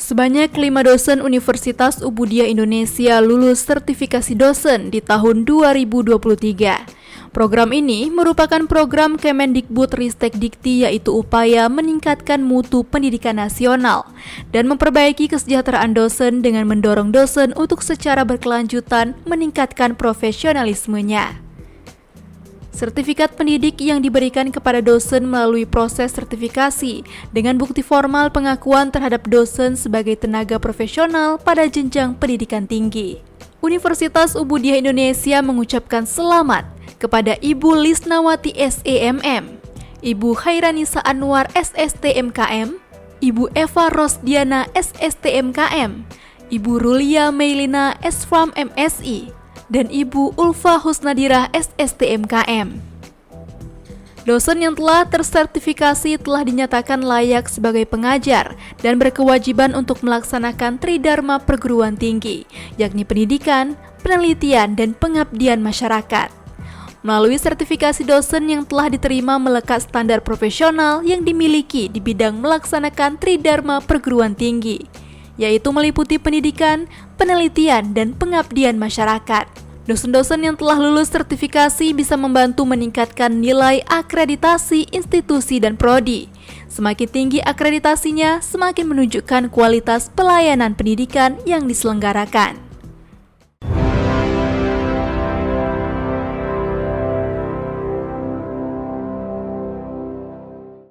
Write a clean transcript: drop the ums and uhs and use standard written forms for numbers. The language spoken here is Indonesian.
Sebanyak 5 dosen Universitas Ubudiyah Indonesia lulus sertifikasi dosen di tahun 2023. Program ini merupakan program Kemendikbud-Ristek Dikti, yaitu upaya meningkatkan mutu pendidikan nasional dan memperbaiki kesejahteraan dosen dengan mendorong dosen untuk secara berkelanjutan meningkatkan profesionalismenya. Sertifikat pendidik yang diberikan kepada dosen melalui proses sertifikasi dengan bukti formal pengakuan terhadap dosen sebagai tenaga profesional pada jenjang pendidikan tinggi. Universitas Ubudiyah Indonesia mengucapkan selamat kepada Ibu Lisnawati SEMM, Ibu Khairanisa Anwar SSTMKM, Ibu Eva Rosdiana SSTMKM, Ibu Rulia Meilina SFAM MSI, dan Ibu Ulfa Husnadirah SSTMKM. Dosen yang telah tersertifikasi telah dinyatakan layak sebagai pengajar dan berkewajiban untuk melaksanakan tridharma perguruan tinggi, yakni pendidikan, penelitian, dan pengabdian masyarakat. Melalui sertifikasi dosen yang telah diterima melekat standar profesional yang dimiliki di bidang melaksanakan tridharma perguruan tinggi, yaitu meliputi pendidikan, penelitian, dan pengabdian masyarakat. Dosen-dosen yang telah lulus sertifikasi bisa membantu meningkatkan nilai akreditasi institusi dan prodi. Semakin tinggi akreditasinya, semakin menunjukkan kualitas pelayanan pendidikan yang diselenggarakan.